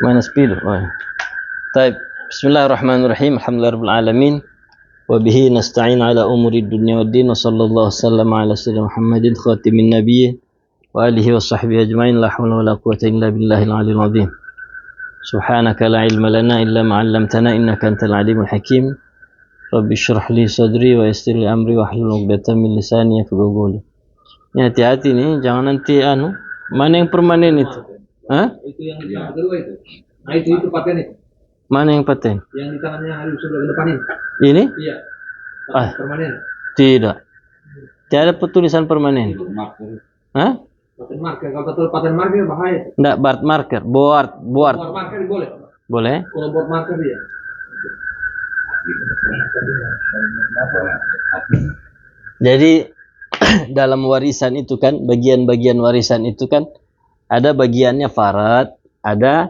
Mana sepuluh? Oh, ya. Taib. Bismillahirrahmanirrahim. Alhamdulillahirabbil alamin. Wa bihi nasta'in ala umuri dunya waddin. Wa sallallahu wasallam ala sayyidina Muhammadin khatimin nabiyyin wa alihi wa sahbihi ajmain. La haula wala quwwata illa billahil aliyyil azim. Subhanaka la ilma lana illa ma 'allamtana innaka antal alimul hakim. Rabbi shrah li sadri wa yassir li amri wa hlul 'uqdatam min lisani yafqahu qawli. Ini hati-hati nih, jangan nanti mana yang permanen itu? Hah? Itu yang kedua itu. Nah itu paten itu. Mana yang paten? Yang di tangannya hari sebelah depan ini. Ini? Iya. Permanen. Tidak. Tiada tulisan permanen. Itu marker. Hah? Paten marker. Kalau betul paten marker bahaya. Enggak, board marker. Board. Board marker boleh. Boleh. Kalau board marker ya. Jadi dalam warisan itu kan, bagian-bagian warisan itu kan ada bagiannya farad, ada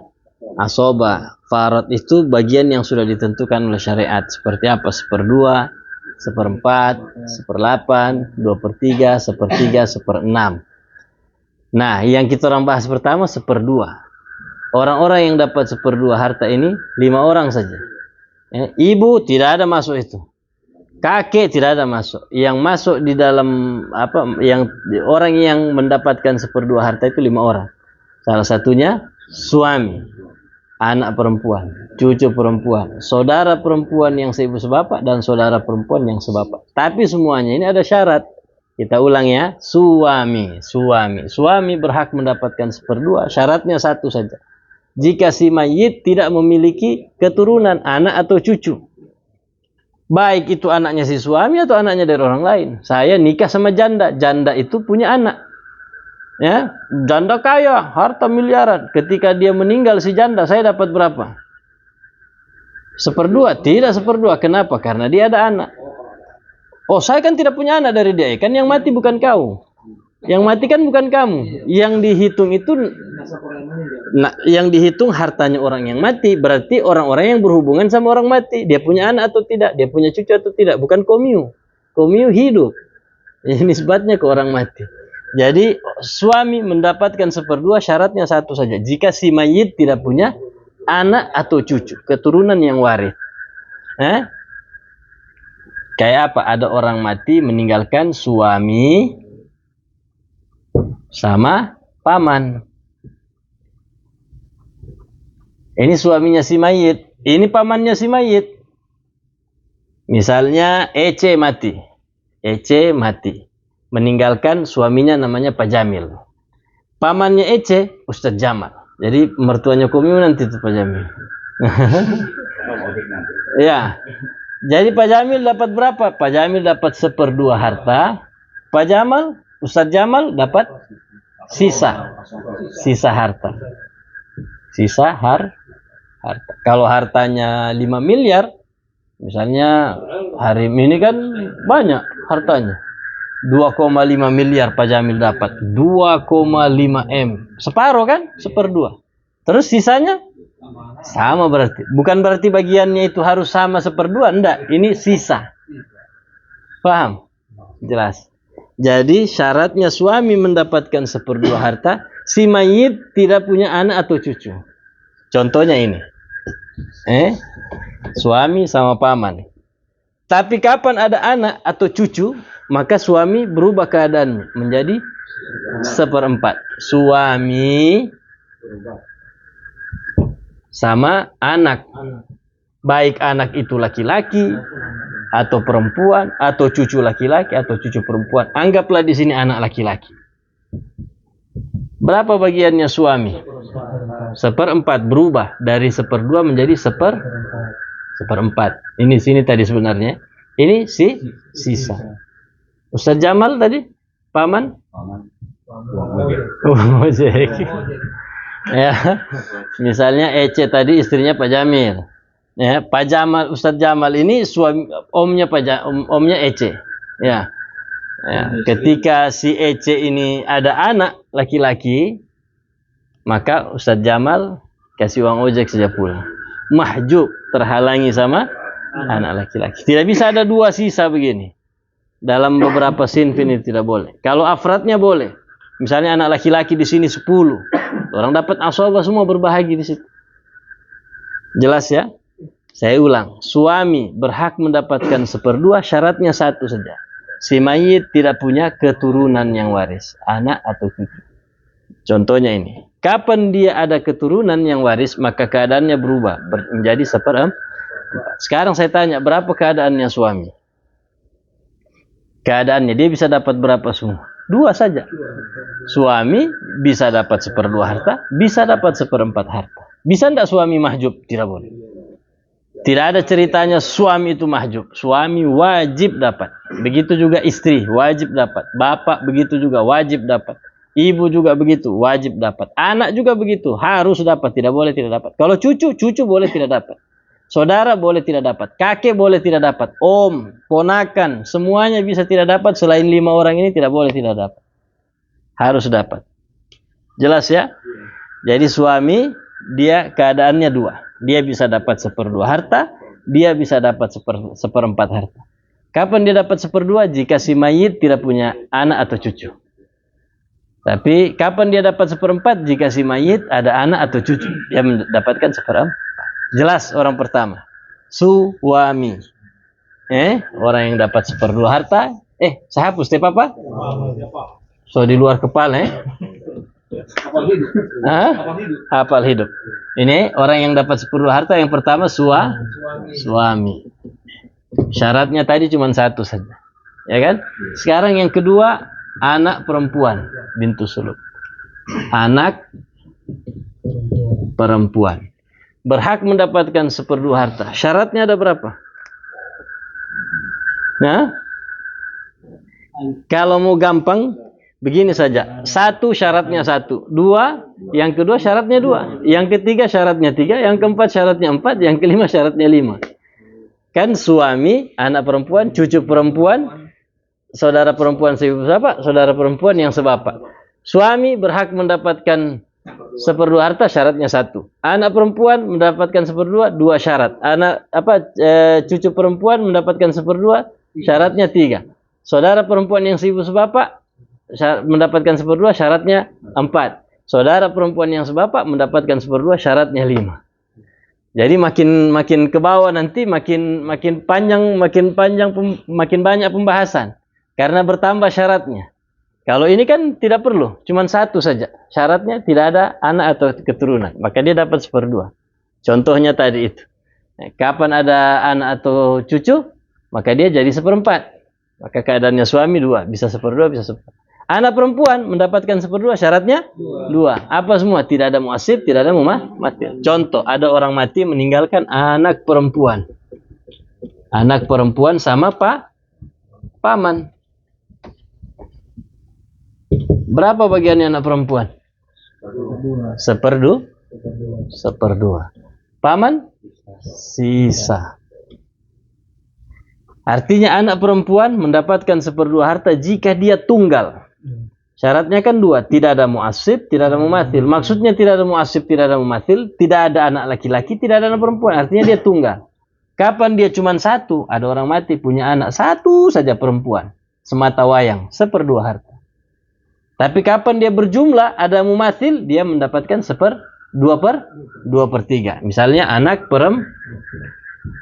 asoba. Farad itu bagian yang sudah ditentukan oleh syariat. Seperti apa? 1/2, 1/4, 1/8, 2/3, 1/3, 1/6. Nah, yang kita orang bahas pertama 1/2. Orang-orang yang dapat 1/2 harta ini 5 orang saja. Ibu tidak ada masuk itu. Kakek tidak ada masuk. Yang masuk di dalam orang yang mendapatkan 1/2 harta itu 5 orang. Salah satunya suami, anak perempuan, cucu perempuan, saudara perempuan yang seibu sebapak dan saudara perempuan yang sebapak. Tapi semuanya ini ada syarat. Kita ulang ya, suami berhak mendapatkan 1/2. Syaratnya satu saja. Jika si mayit tidak memiliki keturunan, anak atau cucu. Baik itu anaknya si suami atau anaknya dari orang lain. Saya nikah sama janda. Janda itu punya anak. Ya, janda kaya, harta miliaran. Ketika dia meninggal si janda, saya dapat berapa? 1/2. Tidak 1/2. Kenapa? Karena dia ada anak. Oh, saya kan tidak punya anak dari dia. Kan yang mati bukan kau. Yang mati kan bukan kamu. Yang dihitung itu, yang dihitung hartanya orang yang mati. Berarti orang-orang yang berhubungan sama orang mati. Dia punya anak atau tidak, dia punya cucu atau tidak. Bukan komiu. Komiu hidup. Ini nisbatnya ke orang mati. Jadi suami mendapatkan 1/2, syaratnya satu saja. Jika si mayit tidak punya anak atau cucu, keturunan yang waris. Kayak apa? Ada orang mati meninggalkan suami sama paman. Ini suaminya si mayit, ini pamannya si mayit. Misalnya Ece mati. Meninggalkan suaminya namanya Pak Jamil. Pamannya Ece Ustadz Jamal. Jadi mertuanya Komiu nanti itu Pak Jamil. Ya. Jadi Pak Jamil dapat berapa? Pak Jamil dapat 1/2 harta. Pak Jamal, Ustadz Jamal dapat sisa harta. Kalau hartanya 5 miliar, misalnya hari ini kan banyak hartanya. 2,5 miliar Pak Jamil dapat. 2,5 M. Separuh kan? 1/2. Terus sisanya? Sama berarti. Bukan berarti bagiannya itu harus sama 1/2. Enggak. Ini sisa. Paham? Jelas. Jadi syaratnya suami mendapatkan 1/2 harta. Si mayit tidak punya anak atau cucu. Contohnya ini. Suami sama paman. Tapi kapan ada anak atau cucu, maka suami berubah keadaannya menjadi 1/4. Suami sama anak. Baik anak itu laki-laki atau perempuan, atau cucu laki-laki atau cucu perempuan. Anggaplah di sini anak laki-laki. Berapa bagiannya suami? 1/4. Berubah dari 1/2 menjadi 1/4. Ini sini tadi sebenarnya. Ini sisa. Ustadz Jamal tadi paman? Ya. Misalnya Ece tadi istrinya Pak Jamil. Ya, Pak Jamal, Ustadz Jamal ini suami omnya omnya Ece. Ya. Ketika si Ece ini ada anak laki-laki, maka Ustadz Jamal kasih uang ojek saja pulang. Mahjub, terhalangi sama anak laki-laki. Tidak bisa ada 2 sisa begini. Dalam beberapa sinfin itu tidak boleh. Kalau afradnya boleh. Misalnya anak laki-laki di sini 10. Orang dapat asobah semua berbahagi di situ. Jelas ya? Saya ulang, suami berhak mendapatkan 1/2, syaratnya satu saja. Si mayit tidak punya keturunan yang waris, anak atau cucu. Contohnya ini, kapan dia ada keturunan yang waris, maka keadaannya berubah menjadi 1/4. Sekarang saya tanya, berapa keadaannya suami? Keadaannya dia bisa dapat berapa semua? 2 saja. Suami bisa dapat 1/2 harta, bisa dapat 1/4 harta. Bisa tidak suami mahjub? Tidak boleh. Tidak ada ceritanya suami itu mahjub. Suami wajib dapat. Begitu juga istri wajib dapat. Bapak begitu juga wajib dapat. Ibu juga begitu wajib dapat. Anak juga begitu harus dapat. Tidak boleh tidak dapat. Kalau cucu boleh tidak dapat. Saudara boleh tidak dapat. Kakek boleh tidak dapat. Om, ponakan, semuanya bisa tidak dapat. Selain 5 orang ini tidak boleh tidak dapat. Harus dapat. Jelas ya? Jadi suami dia keadaannya 2. Dia bisa dapat 1/2 harta, dia bisa dapat 1/4 harta. Kapan dia dapat 1/2? Jika si mayit tidak punya anak atau cucu. Tapi kapan dia dapat 1/4? Jika si mayit ada anak atau cucu, dia mendapatkan 1/4. Jelas orang pertama, suami. Orang yang dapat 1/2 harta. Saya hapus deh papa. So di luar kepala. Kapal hidup. Kapal hidup. Hafal hidup. Ini orang yang dapat 1/2 harta yang pertama suami. Syaratnya tadi cuma satu saja. Ya kan? Sekarang yang kedua anak perempuan bintu sulub. Anak perempuan berhak mendapatkan 1/2 harta. Syaratnya ada berapa? Nah, kalau mau gampang begini saja. 1 syaratnya 1, 2, yang kedua syaratnya 2, yang ketiga syaratnya 3, yang keempat syaratnya 4, yang kelima syaratnya 5. Kan suami, anak perempuan, cucu perempuan, saudara perempuan seibu bapak, saudara perempuan yang sebapak. Suami berhak mendapatkan 1/2 harta, syaratnya 1. Anak perempuan mendapatkan 1/2, 2 syarat. Cucu perempuan mendapatkan 1/2, syaratnya 3. Saudara perempuan yang seibu sebapak mendapatkan 1/2, syaratnya 4. Saudara perempuan yang sebapak mendapatkan 1/2, syaratnya 5. Jadi makin ke bawah nanti makin panjang, makin banyak pembahasan karena bertambah syaratnya. Kalau ini kan tidak perlu, cuma 1 saja. Syaratnya tidak ada anak atau keturunan, maka dia dapat 1/2. Contohnya tadi itu. Kapan ada anak atau cucu, maka dia jadi 1/4. Maka keadaannya suami 2, bisa 1/2, bisa 1/4. Anak perempuan mendapatkan 1/2, syaratnya 2. Apa semua? Tidak ada muasib, tidak ada mati. Contoh, ada orang mati meninggalkan anak perempuan. Anak perempuan sama paman. Berapa bagiannya anak perempuan? 1/2. Paman? Sisa. Artinya anak perempuan mendapatkan 1/2 harta jika dia tunggal. Syaratnya kan 2, tidak ada muasib, tidak ada mumathil. Maksudnya tidak ada muasib, tidak ada mumathil, tidak ada anak laki-laki, tidak ada anak perempuan. Artinya dia tunggal. Kapan dia cuma 1? Ada orang mati punya anak 1 saja perempuan, semata wayang, 1/2 harta. Tapi kapan dia berjumlah, ada mumathil, dia mendapatkan 2/3. Misalnya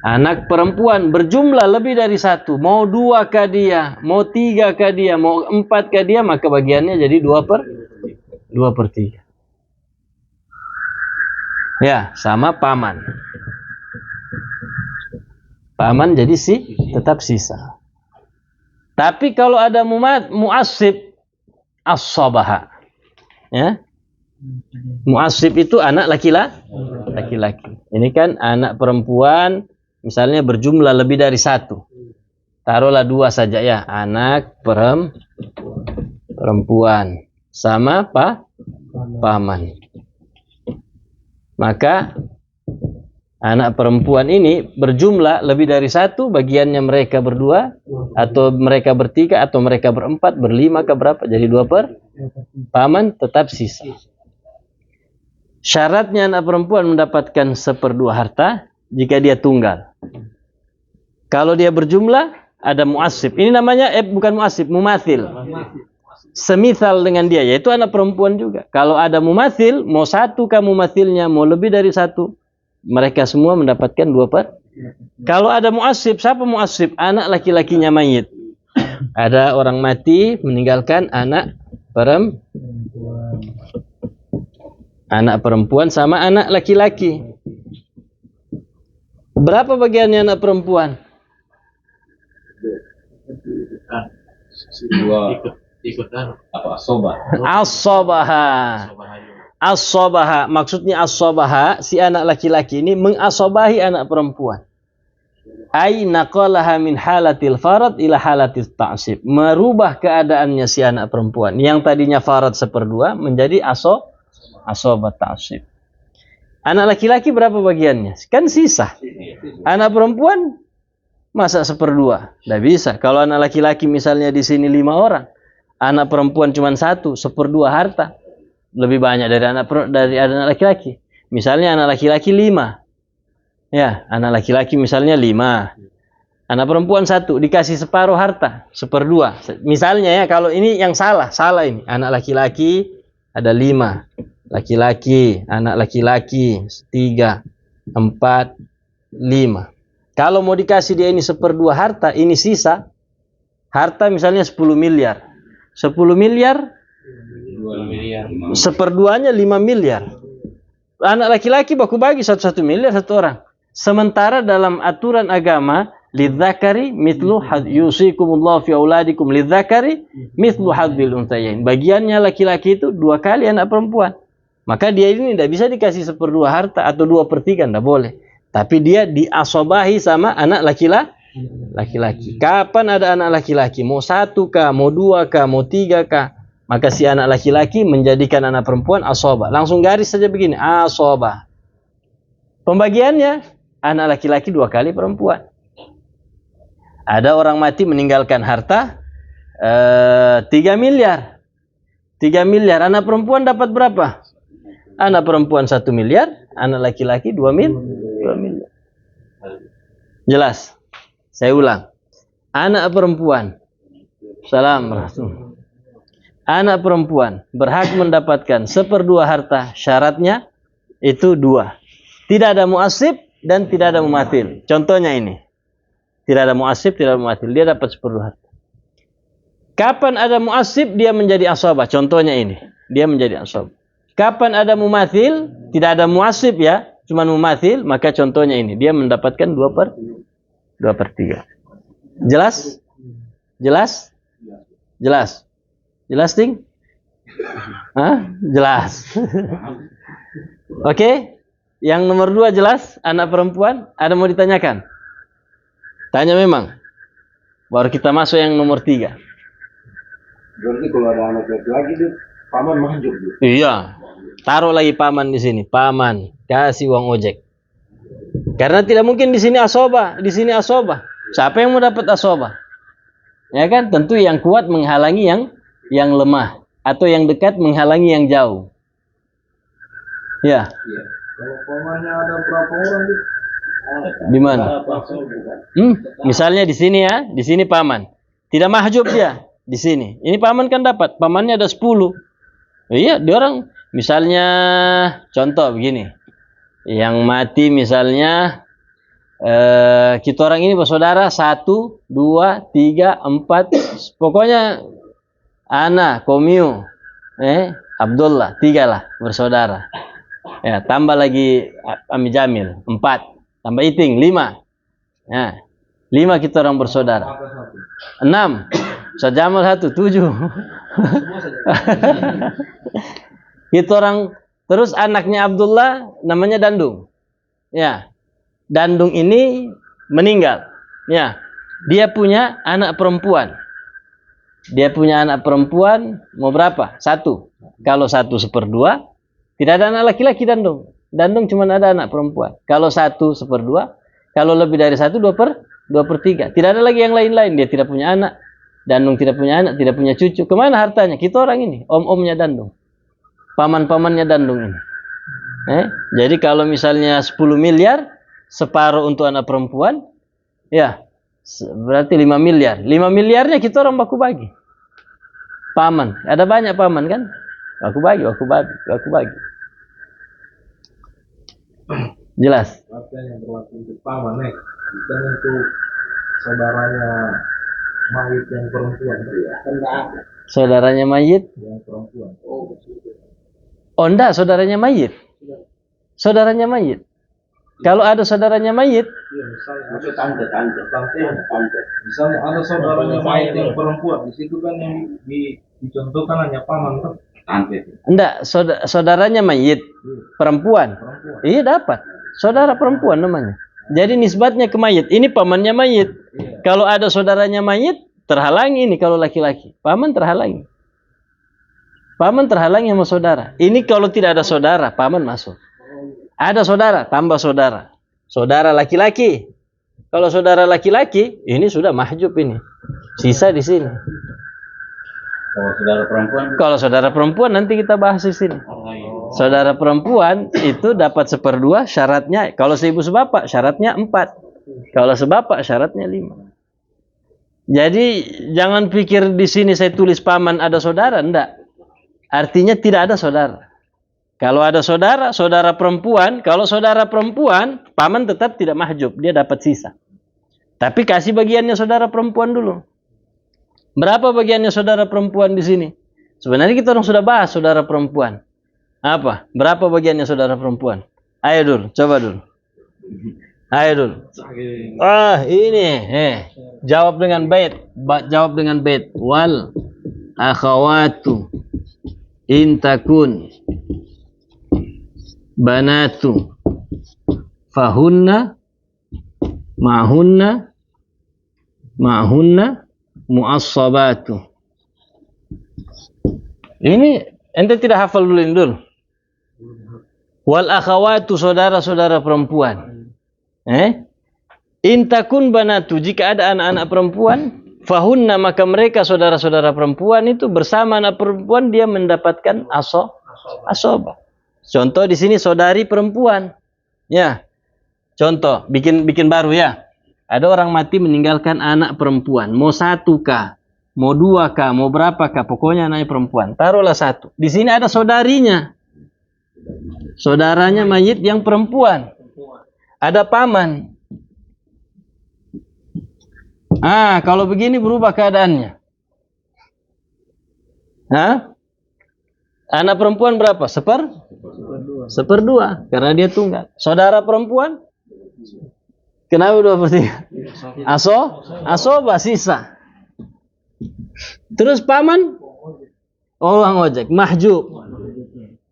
anak perempuan berjumlah lebih dari 1, mau 2 kah dia, mau 3 kah dia, mau 4 kah dia, maka bagiannya jadi 2/3. Ya, sama paman. Paman jadi tetap sisa. Tapi kalau ada muasib, as-sabaha. Ya. Muasib itu anak laki-laki. Ini kan anak perempuan, misalnya berjumlah lebih dari 1. Taruhlah 2 saja ya, anak perempuan sama paman. Maka anak perempuan ini berjumlah lebih dari 1, bagiannya mereka berdua, atau mereka bertiga, atau mereka berempat, berlima ke berapa? Jadi 2/4. Paman tetap sisa. Syaratnya anak perempuan mendapatkan 1/2 harta jika dia tunggal. Kalau dia berjumlah, ada muasib. Ini namanya bukan muasib, mumathil. Semisal dengan dia, yaitu anak perempuan juga. Kalau ada mumathil, mau 1 kah mumathilnya, mau lebih dari 1, mereka semua mendapatkan 2/3. Kalau ada muasib, siapa muasib? Anak laki-lakinya mayit. Ada orang mati meninggalkan anak perempuan sama anak laki-laki. Berapa bagiannya anak perempuan? Ikutan apa asobah? As-sobaha. Maksudnya as-sobaha, si anak laki-laki ini mengasobahi anak perempuan. Ai naqalaha min halatil farad ila halatil ta'sib. Merubah keadaannya si anak perempuan yang tadinya farad 1/2 menjadi asobat ta'sib. Anak laki-laki berapa bagiannya? Kan sisa. Anak perempuan masa 1/2? Tidak bisa. Kalau anak laki-laki misalnya di sini 5 orang, anak perempuan cuma 1, 1/2 harta. Lebih banyak dari anak laki-laki. Misalnya anak laki-laki 5. Ya, anak laki-laki misalnya 5. Anak perempuan 1 dikasih separuh harta, 1/2. Misalnya ya, kalau ini yang salah ini. Anak laki-laki ada 5. Laki-laki, anak laki-laki 3, 4, 5. Kalau mau dikasih dia ini 1/2 harta, ini sisa. Harta misalnya 10 miliar. 10 miliar, 1/2-nya 5 miliar. Anak laki-laki baku bagi 1 miliar 1 orang. Sementara dalam aturan agama, lidzakari mithlu yusikumullahu fi auladikum lidzakari mithlu hadzil unthayain. Bagiannya laki-laki itu 2 kali anak perempuan. Maka dia ini tidak bisa dikasih 1/2 harta atau 2/3, tidak boleh. Tapi dia diasobahi sama anak laki-laki. Kapan ada anak laki-laki? Mau 1 kah? Mau 2 kah? Mau 3 kah? Maka si anak laki-laki menjadikan anak perempuan asoba. Langsung garis saja begini, asoba. Pembagiannya, anak laki-laki 2 kali perempuan. Ada orang mati meninggalkan harta 3 miliar. 3 miliar. Anak perempuan dapat berapa? Anak perempuan 1 miliar, anak laki-laki 2 miliar. Jelas? Saya ulang. Anak perempuan. Anak perempuan berhak mendapatkan 1/2 harta. Syaratnya itu 2. Tidak ada muasib dan tidak ada mumathil. Contohnya ini. Tidak ada muasib, tidak ada mumathil. Dia dapat 1/2 harta. Kapan ada muasib, dia menjadi asabah. Contohnya ini. Dia menjadi asabah. Kapan ada mumathil, tidak ada muasib ya, cuma mumathil, maka contohnya ini. Dia mendapatkan 2/3. Jelas? Jelas? Jelas? Jelas, Ting? Hah? Jelas. Oke? Yang nomor 2 jelas, anak perempuan. Ada mau ditanyakan? Tanya memang. Baru kita masuk yang nomor 3. Berarti kalau ada anak laki-laki dia paman mahjub. Iya. Taruh lagi paman di sini. Paman kasih uang ojek. Karena tidak mungkin di sini asoba, di sini asoba. Siapa yang mau dapat asoba? Ya kan? Tentu yang kuat menghalangi yang lemah, atau yang dekat menghalangi yang jauh. Ya. Kalau pamannya ada berapa orang Di mana? Misalnya di sini ya, di sini paman. Tidak mahjub dia di sini. Ini paman kan dapat, pamannya ada 10. Iya, dia orang misalnya contoh begini. Yang mati misalnya kita orang ini bersaudara 1, 2, 3, 4, pokoknya Ana, Komio, Abdullah, 3 lah bersaudara. Ya, tambah lagi Ami Jamil, 4, tambah Iting, 5. Ya, 5 kita orang bersaudara. 6, Ustaz Jamal 1, 7. Kita orang, terus anaknya Abdullah namanya Dandung. Ya, Dandung ini meninggal. Ya, dia punya anak perempuan. Dia punya anak perempuan, mau berapa? 1. Kalau 1/2, tidak ada anak laki-laki Dandung. Dandung cuma ada anak perempuan. Kalau 1/2, kalau lebih dari 1, 2/3. Tidak ada lagi yang lain-lain. Dia tidak punya anak. Dandung tidak punya anak, tidak punya cucu. Kemana hartanya? Kita orang ini, om-omnya Dandung. Paman-pamannya Dandung ini. Jadi kalau misalnya 10 miliar, separuh untuk anak perempuan, ya berarti 5 miliar. 5 miliarnya kita orang baku bagi. Paman, ada banyak paman kan? Baku bagi. Jelas? Artinya yang berlaku untuk paman, bukan untuk saudaranya mayit yang perempuan. Saudaranya mayit? Yang perempuan. Oh enggak, saudaranya mayit. Saudaranya mayit. Kalau ada saudaranya mayit, Iya, misalnya tante. Misalnya ada saudaranya mayit yang perempuan, di situ kan yang dicontohkan hanya paman kan? Tante. enggak, saudaranya mayit perempuan. Iya dapat. Saudara perempuan namanya. Jadi nisbatnya ke mayit. Ini pamannya mayit. Kalau ada saudaranya mayit, terhalangi ini kalau laki-laki. Paman terhalangi. Paman terhalangi sama saudara. Ini kalau tidak ada saudara, paman masuk. Ada saudara, tambah saudara. Saudara laki-laki. Kalau saudara laki-laki, ini sudah mahjub ini. Sisa di sini. Kalau saudara perempuan? Kalau saudara perempuan nanti kita bahas di sini. Saudara perempuan itu dapat 1/2 syaratnya. Kalau seibu sebapak syaratnya 4. Kalau sebapak syaratnya 5. Jadi jangan pikir di sini saya tulis paman ada saudara, enggak. Artinya tidak ada saudara. Kalau ada saudara, saudara perempuan, kalau saudara perempuan, paman tetap tidak mahjub, dia dapat sisa. Tapi kasih bagiannya saudara perempuan dulu. Berapa bagiannya saudara perempuan di sini? Sebenarnya kita orang sudah bahas saudara perempuan. Apa? Berapa bagiannya saudara perempuan? Ayo dulu, coba dulu. Ayo dulu. Ini, jawab dengan bait. Jawab dengan bait. Wal akhawatu intakun banatu fahunna ma'hunna mu'assabatu. Ini ente tidak hafal dulu ini dulu. Wal akhawatu saudara-saudara perempuan. Intakun banatu, jika ada anak-anak perempuan, fahunna maka mereka saudara-saudara perempuan itu bersama anak perempuan dia mendapatkan asobah. Contoh di sini saudari perempuan. Ya. Contoh, bikin baru ya. Ada orang mati meninggalkan anak perempuan. Mau 1 kah? Mau 2 kah? Mau berapa kah? Pokoknya anaknya perempuan. Taruhlah 1. Di sini ada saudarinya. Saudaranya mayit yang perempuan. Ada paman. Kalau begini berubah keadaannya. Anak perempuan berapa? 1/2. Karena dia tunggal. Saudara perempuan? Kenapa 2/3? Asobah sisa. Terus paman? Orang ojek. Mahjub.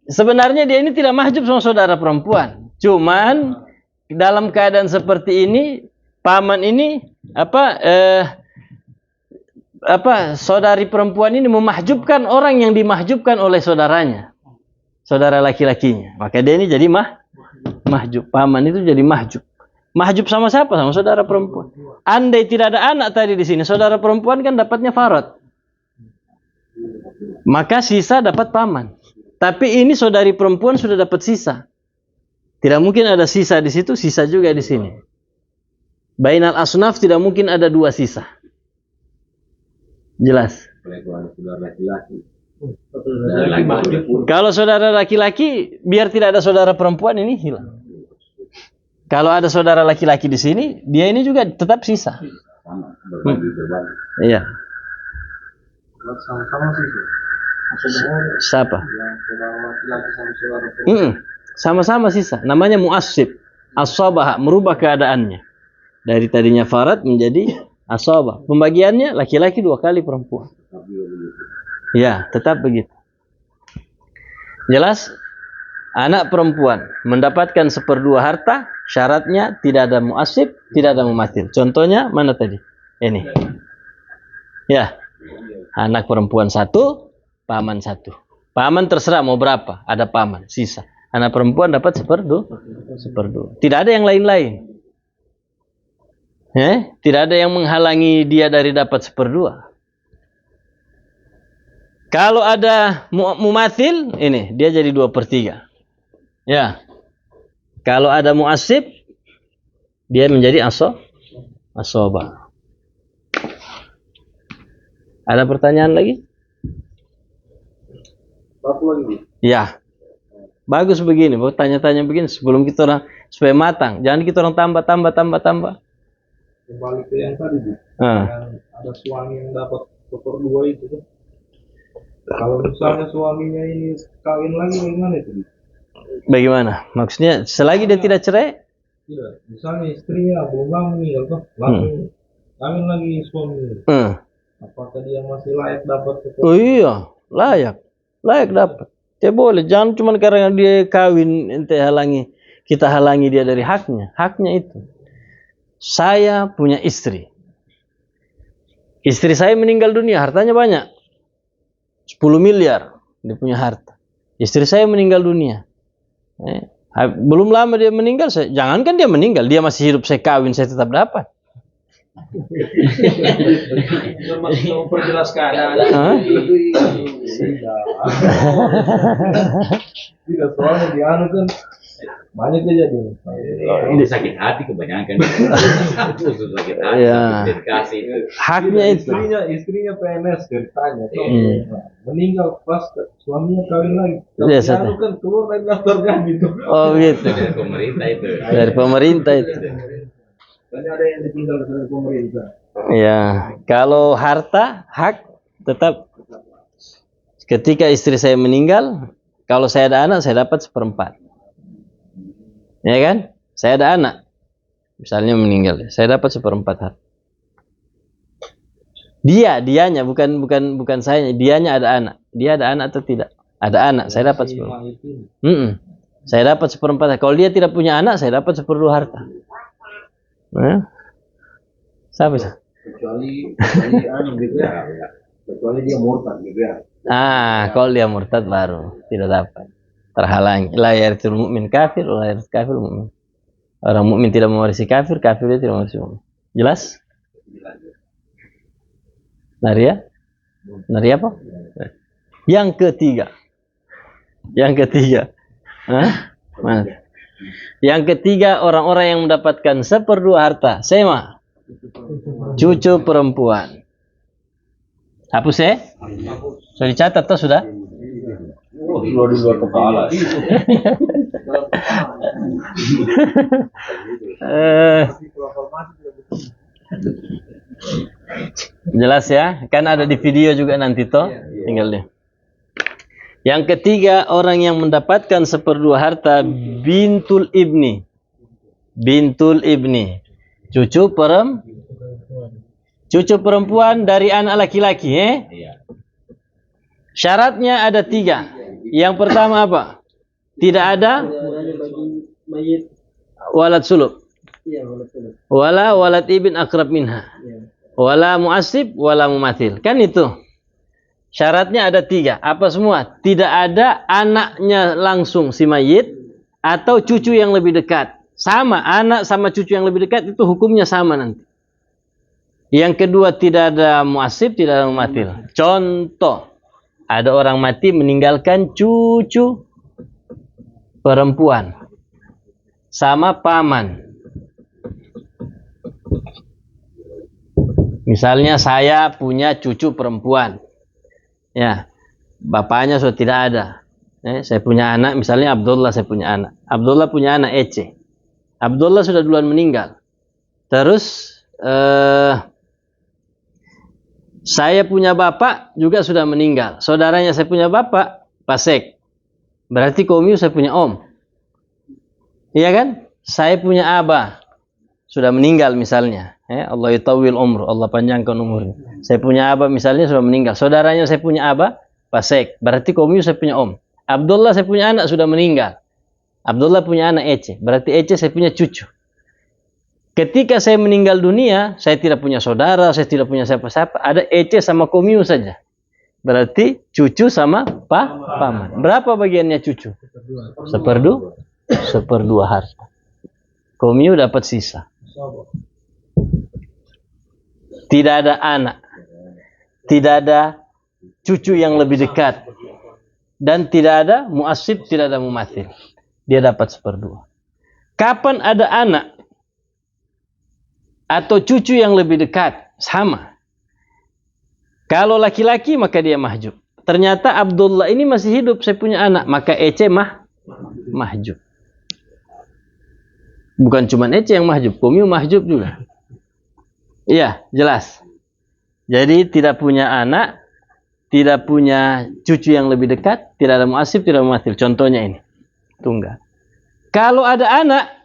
Sebenarnya dia ini tidak mahjub sama saudara perempuan. Cuman dalam keadaan seperti ini, paman ini saudari perempuan ini memahjubkan orang yang dimahjubkan oleh saudaranya, saudara laki-lakinya. Maka dia ini jadi mahjub. Paman itu jadi mahjub. Mahjub sama siapa? Sama saudara perempuan. Andai tidak ada anak tadi di sini, saudara perempuan kan dapatnya farad. Maka sisa dapat paman. Tapi ini saudari perempuan sudah dapat sisa. Tidak mungkin ada sisa di situ, sisa juga di sini. Bainal asnaf tidak mungkin ada 2 sisa. Jelas. Kalau saudara laki-laki, biar tidak ada saudara perempuan ini hilang. Kalau ada saudara laki-laki di sini, dia ini juga tetap sisa. Iya. Sama-sama sih. Siapa? Saudara laki-laki sama saudara perempuan. Sama-sama sisa. Namanya mu'assib. As-sabah, merubah keadaannya. Dari tadinya farad menjadi as-sabah. Pembagiannya laki-laki 2 kali perempuan. Ya, tetap begitu. Jelas? Anak perempuan mendapatkan 1/2 harta, syaratnya tidak ada mu'assib, tidak ada mumathil. Contohnya mana tadi? Ini. Ya. Anak perempuan 1, paman 1. Paman terserah mau berapa, ada paman, sisa. Anak perempuan dapat 1/2. Tidak ada yang lain-lain. Tidak ada yang menghalangi dia dari dapat 1/2. Kalau ada mumathil, ini dia jadi 2/3. Ya. Kalau ada mu'assib, dia menjadi asobah. Ada pertanyaan lagi? Satu lagi. Ya. Bagus begini, tanya-tanya begini sebelum kita orang supaya matang. Jangan kita orang tambah. Kembali ke yang tadi, Bu. Ah. Yang ada suami yang dapat seperdua itu kan. Kalau misalnya suaminya ini kawin lagi bagaimana itu, Bu? Bagaimana? Maksudnya selagi dia tidak cerai? Tidak. Misalnya istrinya belum lama meninggal tuh, langsung kawin lagi suaminya. Apakah dia masih layak dapat seperdua? Oh iya, layak dapat. Dia boleh, jangan cuma karena dia kawin ente halangi, kita halangi dia dari haknya itu. Saya punya istri saya meninggal dunia, hartanya banyak, 10 miliar dia punya harta. Istri saya meninggal dunia, belum lama dia meninggal, jangankan dia meninggal, dia masih hidup, saya kawin, saya tetap dapat. Masih memperjelas keadaan. Tidak, soalnya di anu kan banyak kejadian. Ini sakit hati kebanyakan. Khusus sakit hati, Ya. dedikasi itu. Haknya itu. Istrinya PNS ceritanya. Meninggal pas suaminya kawin lagi. Iya, Tapi anu kan keluar dari daftar kan gitu. Oh gitu. Dari pemerintah itu. Dari pemerintah itu. Kan ada yang ditinggal dari pemerintah. Ya, kalau harta, hak tetap ketika istri saya meninggal, kalau saya ada anak, saya dapat 1/4. Ya kan? Saya ada anak, misalnya meninggal, saya dapat 1/4 harta. Dianya bukan saya, dianya ada anak. Dia ada anak atau tidak? Ada anak, saya dapat 1/4. Saya dapat 1/4. Kalau dia tidak punya anak, saya dapat 1/2 harta. Siapa sih? Kecuali anu gitu ya. Kecuali dia murtad gitu ya. Kalau dia murtad baru tidak dapat, terhalangi. La yarithul mu'min kafir, la yarith kafir mu'min. Orang mukmin tidak mewarisi kafir, kafir dia tidak mewarisi mukmin. Jelas? Naria apa? Yang ketiga. Mana? Yang ketiga, orang-orang yang mendapatkan 1/2 harta. Sema, cucu perempuan. Hapus ya? Sudah dicatat atau sudah? Oh, di luar kepala. Jelas ya? Kan ada di video juga nanti toh. Tinggal deh. Yang ketiga, orang yang mendapatkan 1/2 harta bintul ibni. Cucu perempuan dari anak laki-laki, Syaratnya ada 3. Yang pertama apa? Tidak ada walad sulub. Wala walad ibn akrab minha. Wala mu'asib, wala mumathil. Kan itu. Syaratnya ada 3. Apa semua? Tidak ada anaknya langsung si mayit atau cucu yang lebih dekat. Sama, anak sama cucu yang lebih dekat itu hukumnya sama nanti. Yang kedua, tidak ada mu'asib, tidak ada mumathil. Contoh, ada orang mati meninggalkan cucu perempuan sama paman. Misalnya saya punya cucu perempuan. Ya, bapaknya sudah tidak ada. Saya punya anak, misalnya Abdullah, saya punya anak. Abdullah punya anak Ece. Abdullah sudah duluan meninggal. Terus saya punya bapak juga sudah meninggal. Saudaranya saya punya bapak, Pasek. Berarti komiu saya punya om. Iya kan? Saya punya abah. Sudah meninggal misalnya. Allah yutawil umur, Allah panjangkan umurnya. Saya punya abah misalnya sudah meninggal. Saudaranya saya punya abah, Pasek. Berarti komiu saya punya om. Abdullah saya punya anak sudah meninggal. Abdullah punya anak Ece. Berarti Ece saya punya cucu. Ketika saya meninggal dunia, saya tidak punya saudara, saya tidak punya siapa-siapa. Ada Ece sama komiu saja. Berarti cucu sama paman. Berapa bagiannya cucu? 1/2 harta. Komiu dapat sisa. Tidak ada anak. Tidak ada cucu yang lebih dekat. Dan tidak ada mu'asib, tidak ada mumathil. Dia dapat 1/2. Kapan ada anak atau cucu yang lebih dekat? Sama. Kalau laki-laki maka dia mahjub. Ternyata Abdullah ini masih hidup, saya punya anak. Maka Ece Mahjub. Bukan cuma Ece yang mahjub, Komiu mahjub juga. Iya, jelas. Jadi tidak punya anak, tidak punya cucu yang lebih dekat, tidak ada muasib, tidak ada mumathil. Contohnya ini, tunggal. Kalau ada anak,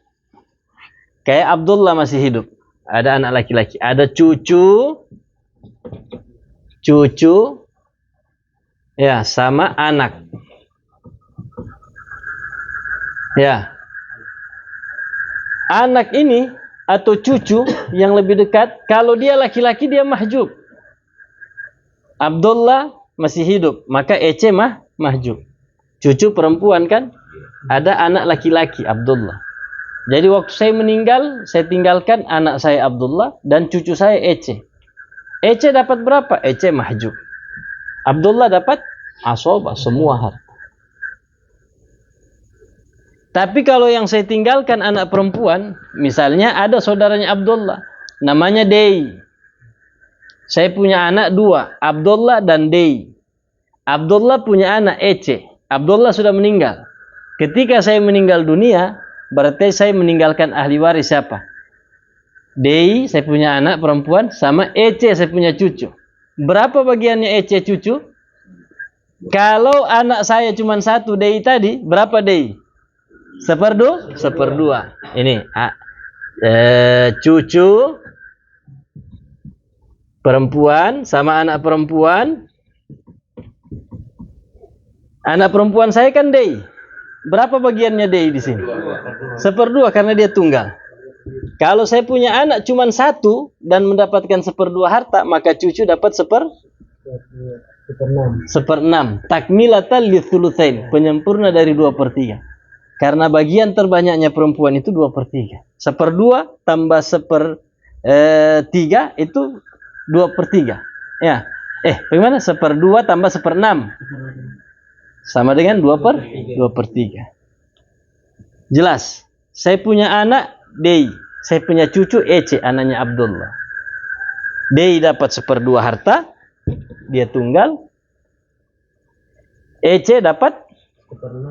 kayak Abdullah masih hidup, ada anak laki-laki, ada cucu, ya sama anak, ya. Anak ini atau cucu yang lebih dekat, kalau dia laki-laki dia mahjub. Abdullah masih hidup, maka Ece mahjub. Cucu perempuan kan, ada anak laki-laki Abdullah. Jadi waktu saya meninggal, saya tinggalkan anak saya Abdullah dan cucu saya Ece. Ece dapat berapa? Ece mahjub. Abdullah dapat asobah, semua harta. Tapi kalau yang saya tinggalkan anak perempuan, misalnya ada saudaranya Abdullah, namanya Dei. Saya punya anak 2, Abdullah dan Dei. Abdullah punya anak Ece. Abdullah sudah meninggal. Ketika saya meninggal dunia, berarti saya meninggalkan ahli waris siapa? Dei, saya punya anak perempuan, sama Ece, saya punya cucu. Berapa bagiannya Ece cucu? Kalau anak saya cuma 1, Dei tadi, berapa Dei? Seperdua. Ini cucu perempuan sama anak perempuan. Anak perempuan saya kan Dei. Berapa bagiannya Dei di sini? Seperdua karena dia tunggal. Kalau saya punya anak cuma 1 dan mendapatkan 1/2 harta, maka cucu dapat 1/6. Takmilatan litsulusain, penyempurna dari 2/3. Karena bagian terbanyaknya perempuan itu 2/3. 1/2 tambah 1/3 itu 2/3. Ya. Bagaimana? 1/2 tambah 1/6. Sama dengan 2/3. Jelas. Saya punya anak Dei. Saya punya cucu Ece, anaknya Abdullah. Dei dapat 1/2 harta. Dia tunggal. Ece dapat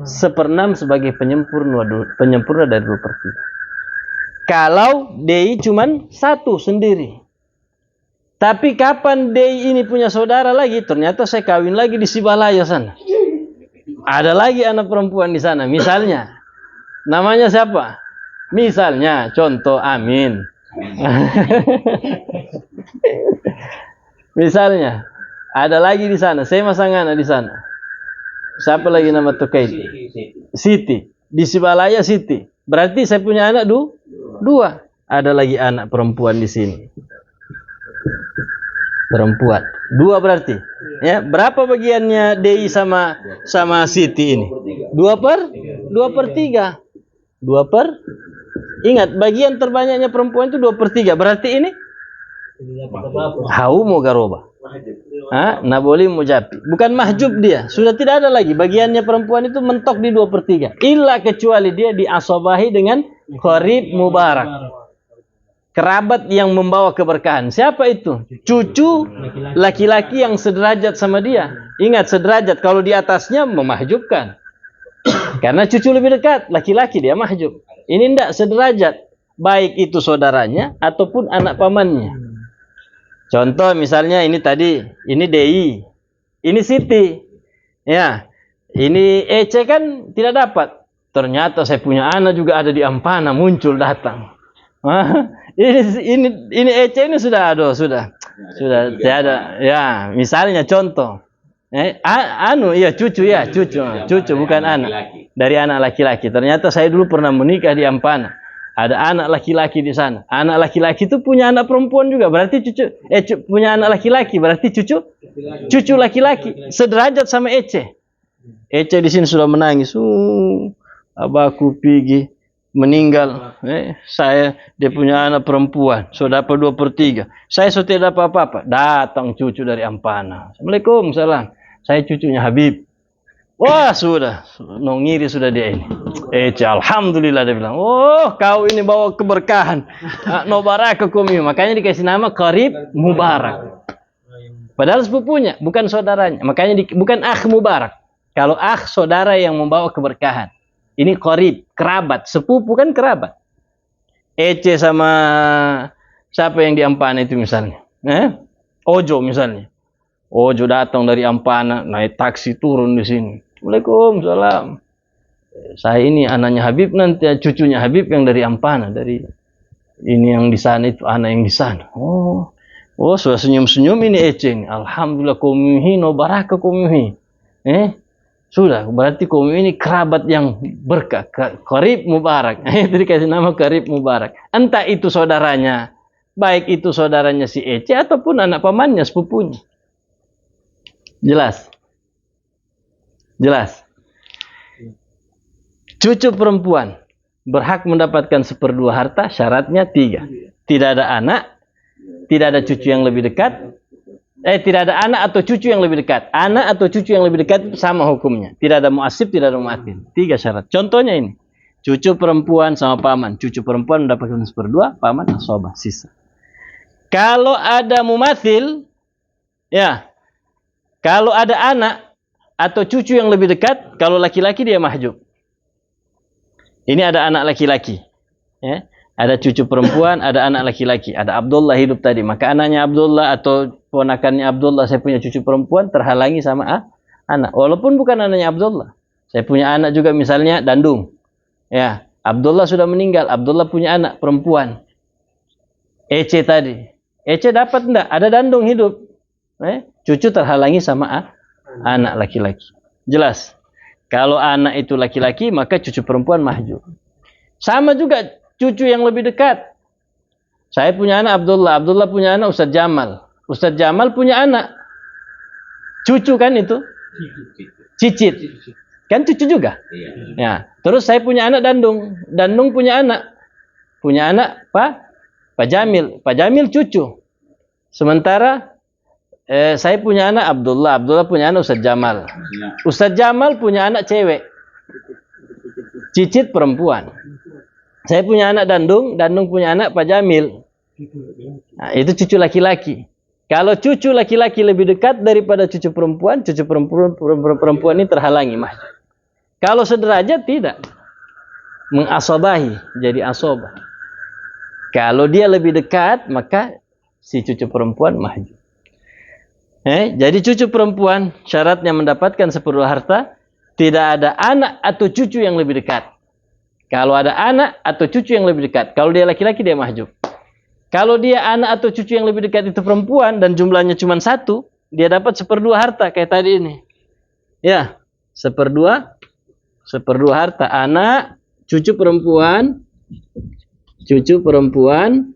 1/6 sebagai penyempurna dari 2/3. Kalau Dei cuman 1 sendiri. Tapi kapan Dei ini punya saudara lagi? Ternyata saya kawin lagi di Sibalaya sana. Ada lagi anak perempuan di sana. Misalnya, namanya siapa? Misalnya, contoh Amin. Misalnya, ada lagi di sana. Saya masang anak di sana. Siapa lagi nama Tokai? Siti. Di Sibalaya Siti. Berarti saya punya anak 2. Ada lagi anak perempuan di sini. Perempuan. 2 berarti. Ya, berapa bagiannya Dei sama Siti ini? 2/3. Ingat, bagian terbanyaknya perempuan itu 2/3. Berarti ini hau mau garoba. Naboli mujabi. Bukan mahjub dia. Sudah tidak ada lagi. Bagiannya perempuan itu mentok di 2/3. Illa kecuali dia diasobahi dengan qarib mubarak. Kerabat yang membawa keberkahan. Siapa itu? Cucu laki-laki yang sederajat sama dia. Ingat, sederajat. Kalau di atasnya memahjubkan. Karena cucu lebih dekat. Laki-laki dia mahjub. Ini tidak sederajat. Baik itu saudaranya ataupun anak pamannya. Contoh misalnya ini tadi, ini Dei, ini Siti, ya, ini Ece kan tidak dapat. Ternyata saya punya anak juga ada di Ampana, muncul datang. Ini Ece ini sudah tidak ada. Ya, misalnya contoh, cucu bukan anak, dari anak laki-laki. Ternyata saya dulu pernah menikah di Ampana. Ada anak laki-laki di sana. Anak laki-laki itu punya anak perempuan juga. Berarti punya anak laki-laki. Berarti cucu laki-laki. Sederajat sama Ece. Ece di sini sudah menangis. Abahku pergi meninggal. Dia punya anak perempuan. Sudah dapat 2/3. Saya sudah tidak dapat apa-apa. Datang cucu dari Ampana. Assalamualaikum, salam. Saya cucunya Habib. Wah, sudah. Ngiri sudah dia ini. Ece, alhamdulillah dia bilang. Oh, kau ini bawa keberkahan. No baraka kumi. Makanya dikasih nama qarib mubarak. Padahal sepupunya, bukan saudaranya. Makanya bukan akh mubarak. Kalau akh, saudara yang membawa keberkahan. Ini qarib, kerabat, sepupu kan kerabat. Ece sama siapa yang di Ampana itu misalnya? Ojo misalnya. Ojo datang dari Ampana, naik taksi turun di sini. Waalaikumsalam. Saya ini anaknya Habib, nanti cucunya Habib yang dari Ampana, dari ini yang di sana itu anak yang di sana. Oh, sudah senyum-senyum ini Ece ini. Alhamdulillah komuhi no baraka komuhi. Sudah, berarti komuhi ini kerabat yang berkah, qarib mubarak. Itu dikasih nama qarib mubarak. Entah itu saudaranya, baik itu saudaranya si Ece ataupun anak pamannya, sepupunya. Jelas? Jelas? Cucu perempuan berhak mendapatkan 1/2 harta, syaratnya 3. Tidak ada anak, tidak ada cucu yang lebih dekat. Tidak ada anak atau cucu yang lebih dekat. Anak atau cucu yang lebih dekat sama hukumnya. Tidak ada mu'asib, tidak ada mu'atin. 3 syarat. Contohnya ini. Cucu perempuan sama paman. Cucu perempuan mendapatkan 1/2, paman asobah, sisa. Kalau ada mumathil, ya. Kalau ada anak atau cucu yang lebih dekat, kalau laki-laki dia mahjub. Ini ada anak laki-laki. Ya. Ada cucu perempuan, ada anak laki-laki. Ada Abdullah hidup tadi. Maka anaknya Abdullah atau ponakannya Abdullah, saya punya cucu perempuan, terhalangi sama anak. Walaupun bukan anaknya Abdullah. Saya punya anak juga misalnya Dandung. Ya, Abdullah sudah meninggal. Abdullah punya anak perempuan. Ece tadi. Ece dapat enggak? Ada Dandung hidup. Cucu terhalangi sama anak laki-laki. Jelas? Kalau anak itu laki-laki, maka cucu perempuan mahjub. Sama juga cucu yang lebih dekat. Saya punya anak Abdullah. Abdullah punya anak Ustadz Jamal. Ustadz Jamal punya anak. Cucu kan itu? Cicit. Kan cucu juga? Ya. Terus saya punya anak Dandung. Dandung punya anak. Punya anak Pak Jamil. Pak Jamil cucu. Sementara saya punya anak Abdullah. Abdullah punya anak Ustadz Jamal. Ustadz Jamal punya anak cewek. Cicit perempuan. Saya punya anak Dandung. Dandung punya anak Pak Jamil. Nah, itu cucu laki-laki. Kalau cucu laki-laki lebih dekat daripada cucu perempuan ini terhalangi mahjub. Kalau sederajat tidak. Mengasobahi, jadi asobah. Kalau dia lebih dekat, maka si cucu perempuan mahjub. Jadi cucu perempuan syaratnya mendapatkan 1/2 harta, tidak ada anak atau cucu yang lebih dekat. Kalau ada anak atau cucu yang lebih dekat, kalau dia laki-laki dia mahjub. Kalau dia anak atau cucu yang lebih dekat itu perempuan dan jumlahnya cuma 1, dia dapat 1/2 harta kayak tadi ini. Ya, 1/2 harta. Anak, cucu perempuan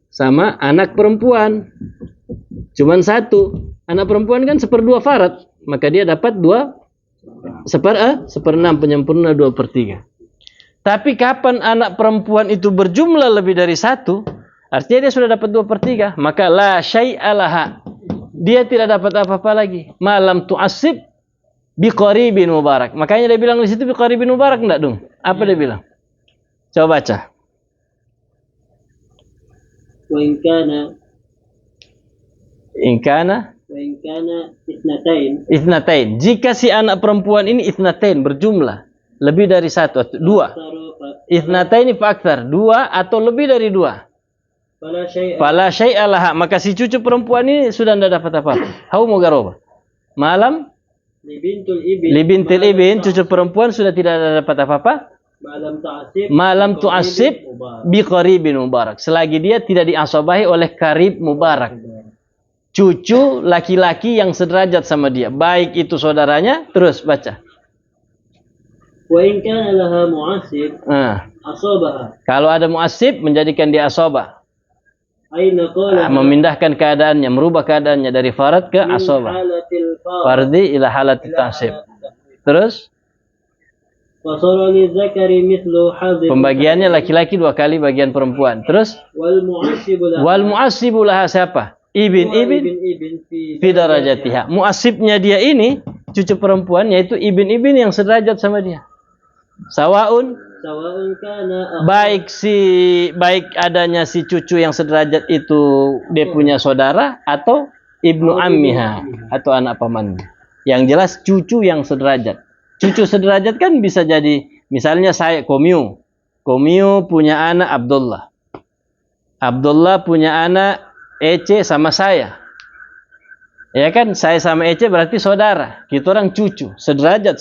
sama anak perempuan. Cuman 1. Anak perempuan kan 1/2 farad, maka dia dapat 1/6 penyempurna 2/3. Tapi kapan anak perempuan itu berjumlah lebih dari 1, artinya dia sudah dapat 2/3, maka la syai'alaha. Dia tidak dapat apa-apa lagi. Malam tu'asib biqaribin mubarak. Makanya dia bilang di situ biqaribin mubarak enggak dong? Apa dia bilang? Coba baca. Wa in kana Itsnatain. Jika si anak perempuan ini itsnatain berjumlah lebih dari 1 atau 2. Itsnataini fa aktsar, 2 atau lebih dari 2. Fala syai'alaha, maka si cucu perempuan ini sudah tidak dapat apa-apa. Hau mugaroba. Malam libintil ibin, cucu perempuan sudah tidak dapat apa-apa. Malam tu'asib biqaribin mubarak. Selagi dia tidak diasobahi oleh karib mubarak. Cucu laki-laki yang sederajat sama dia, baik itu saudaranya. Terus baca. Wa in kana laha mu'asib asabaha. Kalau ada mu'asib menjadikan dia asobah. Aina qala Memindahkan keadaannya, merubah keadaannya dari farad ke asobah. Fardi ila halati ta'sib. Terus fasara li dzakari mithlu hadhi. pembagiannya laki-laki 2 kali bagian perempuan. Terus wal mu'assibu laha siapa? Ibin fi darajatiha. Mu'assibnya dia ini cucu perempuan, yaitu ibin yang sederajat sama dia. Sawaun kana baik adanya si cucu yang sederajat itu dia punya saudara atau ibnu ammiha atau anak pamannya. Yang jelas cucu yang sederajat. Cucu sederajat kan bisa jadi Misalnya saya Komio punya anak Abdullah. Abdullah punya anak Ece sama saya. Ya kan, saya sama Ece berarti saudara. Kita orang cucu, sederajat.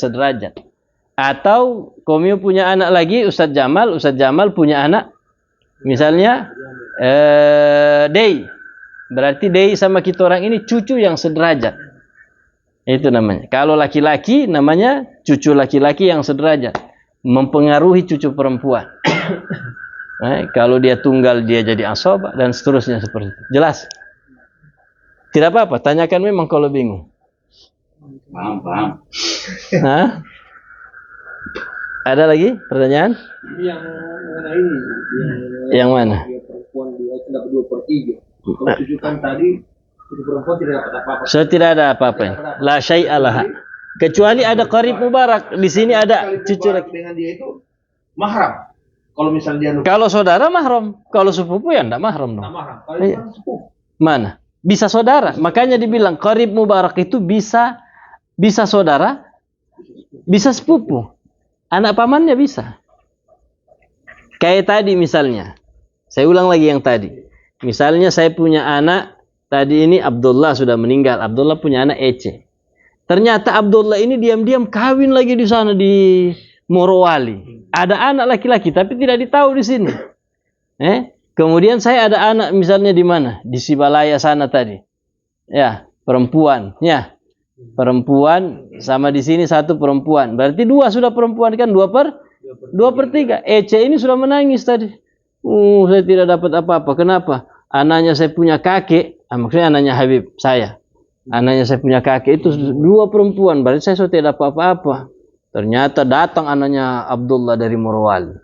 Atau Komio punya anak lagi, Ustadz Jamal punya anak, misalnya Dei. Berarti Dei sama kita orang ini cucu yang sederajat. Itu namanya. Kalau laki-laki namanya cucu laki-laki yang sederajat. Mempengaruhi cucu perempuan. Kalau dia tunggal dia jadi asobah dan seterusnya seperti itu. Jelas? Tidak apa-apa, tanyakan memang kalau bingung. Paham. Hah? Ada lagi pertanyaan? Yang mana ini? Yang mana? Dia perempuan dia itu dapat 2/3. Kalau tujukan tadi itu perempuan tidak dapat apa-apa. So tidak ada apa-apa. La syai'a laha. Kecuali ada qarib mubarak. Di sini ada cucu laki. Dengan dia itu mahram. Kalau misalnya dia lupa Kalau saudara mahram, kalau sepupu ya enggak mahram dong. mahram. Kalau Iya. itu sepupu. Mana? Bisa saudara. Makanya dibilang qarib mubarak itu bisa saudara, bisa sepupu. Anak pamannya bisa. Kayak tadi misalnya. Saya ulang lagi yang tadi. Misalnya saya punya anak, tadi ini Abdullah sudah meninggal. Abdullah punya anak Ece. Ternyata Abdullah ini diam-diam kawin lagi di sana di Morowali. Ada anak laki-laki tapi tidak ditahu di sini. Kemudian saya ada anak misalnya di mana? Di Sibalaya sana tadi. Ya, perempuan. Ya. Perempuan sama di sini satu perempuan. Berarti dua sudah perempuan kan 2/3. Ece ini sudah menangis tadi. Saya tidak dapat apa-apa. Kenapa? Anaknya saya punya kakek. Maksudnya anaknya Habib saya. Anaknya saya punya kakek itu 2 perempuan. Berarti saya sudah tidak dapat apa-apa. Ternyata datang anaknya Abdullah dari Morowali.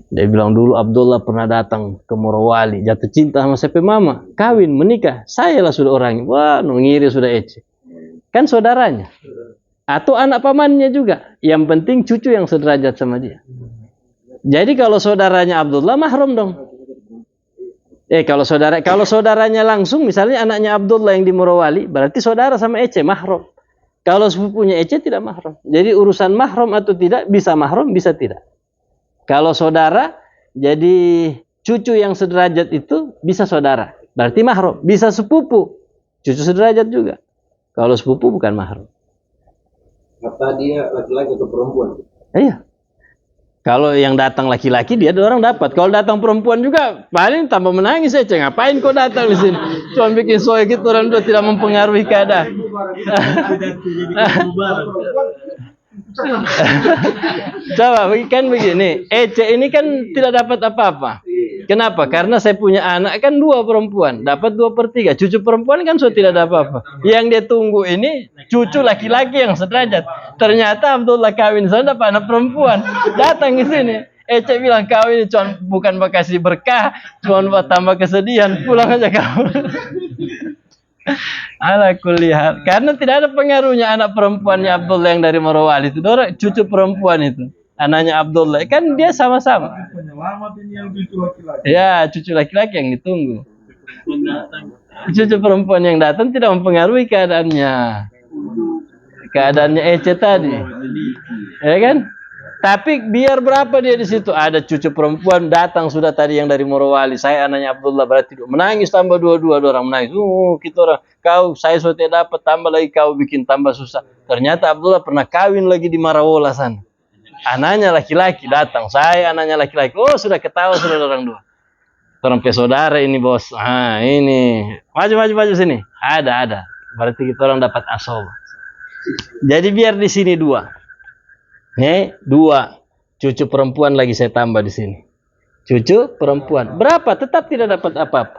Dia bilang dulu Abdullah pernah datang ke Morowali. Jatuh cinta sama saya mama. Kawin, menikah. Saya lah sudah orangnya. Wah, ngiri sudah Ece. Kan saudaranya. Atau anak pamannya juga. Yang penting cucu yang sederajat sama dia. Jadi kalau saudaranya Abdullah mahram dong. Kalau saudaranya langsung misalnya anaknya Abdullah yang di Morowali, berarti saudara sama Ece mahram. Kalau sepupunya Ece tidak mahram. Jadi urusan mahram atau tidak bisa mahram, bisa tidak. Kalau saudara jadi cucu yang sederajat itu bisa saudara. Berarti mahram, bisa sepupu. Cucu sederajat juga. Kalau sepupu bukan mahram. Kata dia laki-laki atau perempuan? Iya. Kalau yang datang laki-laki dia ada orang dapat. Kalau datang perempuan juga paling tambah menangis Ece. Ngapain kau datang di sini? Cuma bikin soal gitu orang dua tidak mempengaruhi keadaan. Coba kan begini. Ece ini kan tidak dapat apa-apa. Kenapa? Karena saya punya anak kan 2 perempuan, dapat 2/3. Cucu perempuan kan sudah tidak ada apa-apa. Yang dia tunggu ini cucu laki-laki yang sederajat. Ternyata Abdullah kawin sana dapat anak perempuan. Datang ke sini. Ece bilang kawin cuma bukan makasih berkah, cuma buat tambah kesedihan. Pulang aja kau. Ala kulli hal. Karena tidak ada pengaruhnya anak perempuannya Abdullah yang dari Morowali itu. Cucu perempuan itu. Anaknya Abdullah kan dia sama-sama. Penyelamat ini yang cucu laki-laki. Ya, cucu laki-laki yang ditunggu. Cucu perempuan yang datang tidak mempengaruhi keadaannya Ece tadi. Ya kan? Tapi biar berapa dia di situ, ada cucu perempuan datang sudah tadi yang dari Morowali. Saya anaknya Abdullah berarti menangis tambah 2 orang menangis. Kita orang saya sudah tidak dapat tambah lagi kau bikin tambah susah. Ternyata Abdullah pernah kawin lagi di Marawola sana. Anaknya laki-laki datang, saya anaknya laki-laki. Sudah ketawa sudah orang 2. Orang saudara ini bos. Ini maju sini. Ada. Berarti kita orang dapat asoba. Jadi biar di sini 2. 2 cucu perempuan lagi saya tambah di sini. Cucu perempuan. Berapa? Tetap tidak dapat apa-apa.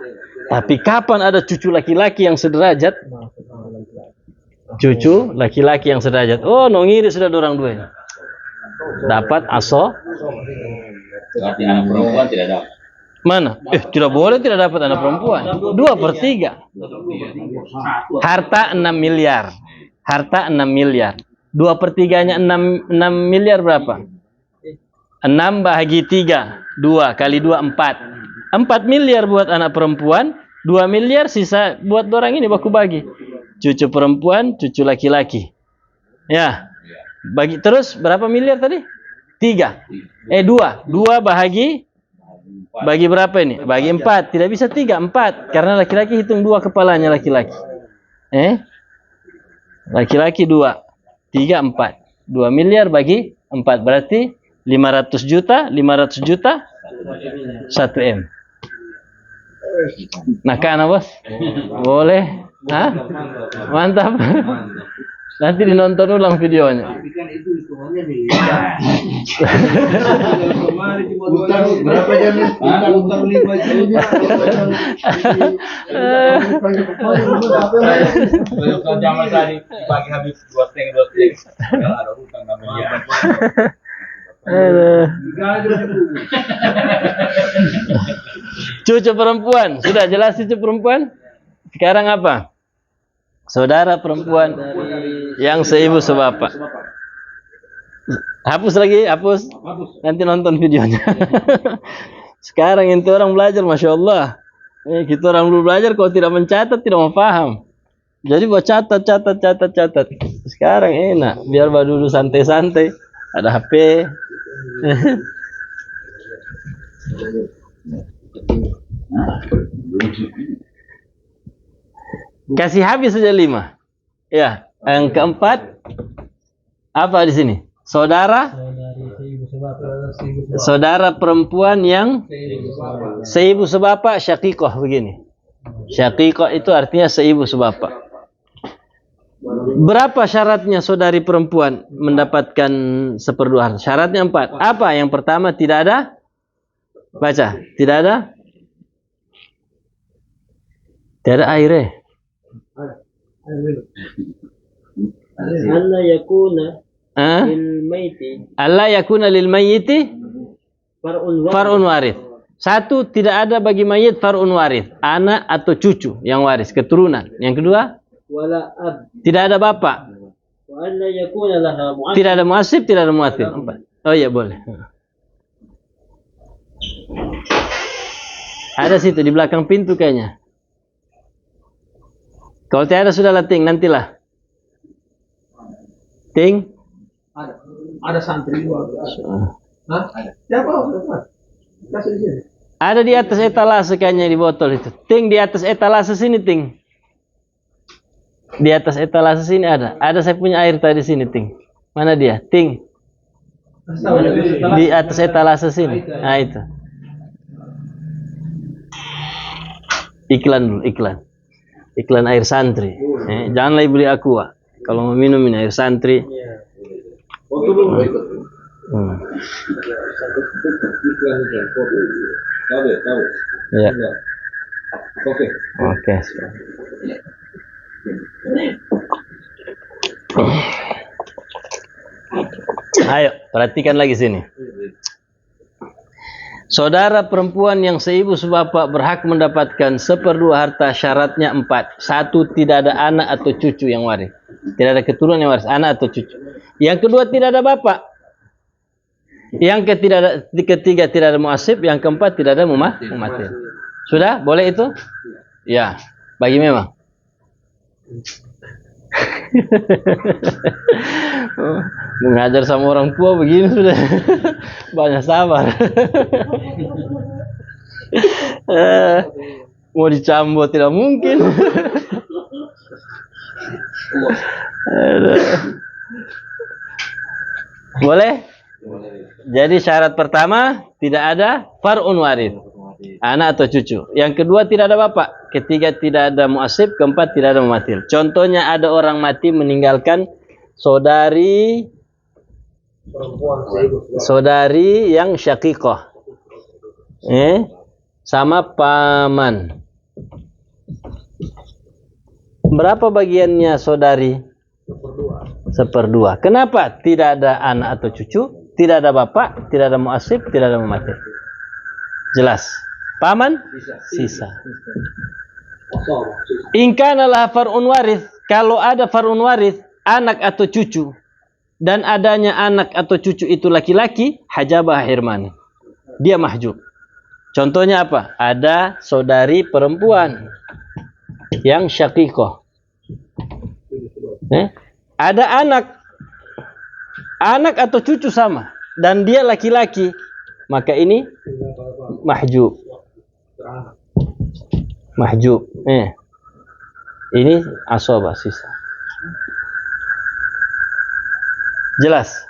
Tapi kapan ada cucu laki-laki yang sederajat? Cucu laki-laki yang sederajat. Ngiri sudah orang 2 ini. Dapat aso. Berarti anak perempuan tidak dapat. Mana? Tidak boleh tidak dapat anak perempuan. 2/3. Harta 6 miliar. Harta 6 miliar. 2/3-nya 6 miliar berapa? 6 bahagi 3. 2 kali 2 4. 4 miliar buat anak perempuan. 2 miliar sisa buat orang ini baku bagi. Cucu perempuan, cucu laki-laki. Ya. Bagi terus berapa miliar tadi? 3. 2. 2 bagi berapa ini? Bagi 4. Tidak bisa 3, 4. Karena laki-laki hitung 2 kepalanya laki-laki. Laki-laki 2. 3, 4. 2 miliar bagi 4. Berarti 500 juta, 500 juta, 1 M. Nah, kan bos? Boleh? Hah? Mantap. Nanti dinonton ulang videonya. Tapi kan itu hitungannya nih. Kemarin cuma berapa jam? Utang 5 juta. Kalau zaman tadi pagi habis 2,5. Kalau ada utang namanya. Cucu perempuan. Sudah jelas cucu perempuan? Sekarang apa? Saudara perempuan yang seibu sebapak. Hapus lagi, hapus. Nanti nonton videonya. Sekarang itu orang belajar, Masya Allah. Kita orang dulu belajar, kalau tidak mencatat, tidak mau paham. Jadi buat catat. Sekarang enak, biar dulu santai-santai. Ada HP. Kasih habis saja 5. Ya, yang keempat apa di sini? Saudara perempuan yang seibu sebapak, syakikoh begini. Syakikoh itu artinya seibu sebapak. Berapa syaratnya saudari perempuan mendapatkan 1/2 harta? Syaratnya 4. Apa? Yang pertama, tidak ada. Baca. Tidak ada. Tidak ada air. Allah yakuna lil maiti Allah yakuna lil mayyiti far'un warith. 1, tidak ada bagi mayit far'un warith, anak atau cucu yang waris, keturunan. Yang kedua, wala ab, tidak ada bapak. wa alla yakuna laha mu'assib, Tidak ada muasib, tidak ada muatil. 4. Oh iya, boleh. Ada situ di belakang pintu kayaknya. Kalau tiada sudahlah, Ting, nantilah. Ting. Ada santri juga. Hah? Siapa? Kasih di sini. Ada di atas etalase kayaknya di botol itu. Ting, di atas etalase sini, Ting. Di atas etalase sini ada. Ada saya punya air tadi sini, Ting. Mana dia? Ting. Di atas etalase sini. Nah, itu. Iklan dulu, iklan. Iklan air santri. Janganlah beli aqua. Kalau mau minum ini air santri. Ya. Oke. Oke. Ayo, perhatikan lagi sini. Saudara perempuan yang seibu sebapak berhak mendapatkan 1/2 harta, syaratnya 4. 1, tidak ada anak atau cucu yang waris. Tidak ada keturunan yang waris, anak atau cucu. Yang kedua, tidak ada bapak. Yang ketiga, tidak ada muasib. Yang keempat, tidak ada mumatil. Sudah? Boleh itu? Ya, bagi memang. Mengajar sama orang tua begini sudah banyak sabar. Mau dicambot tidak mungkin. Boleh? Jadi syarat pertama, tidak ada far'un warid, anak atau cucu. Yang kedua, tidak ada bapak. Ketiga, tidak ada muasib. Keempat, tidak ada mumatil. Contohnya, ada orang mati meninggalkan saudari yang syakikoh, sama paman. Berapa bagiannya saudari? 1/2. Kenapa? Tidak ada anak atau cucu, tidak ada bapak, tidak ada muasib, tidak ada mumatil. Jelas. Paman? Sisa. In kana laha far'un warith, kalau ada far'un warith, anak atau cucu, dan adanya anak atau cucu itu laki-laki, hajabah hirmani, dia mahjub. Contohnya apa? Ada saudari perempuan yang syakikoh, ada anak atau cucu sama, dan dia laki-laki, maka ini mahjub. Mahjub. Ini asobah sisa. Jelas?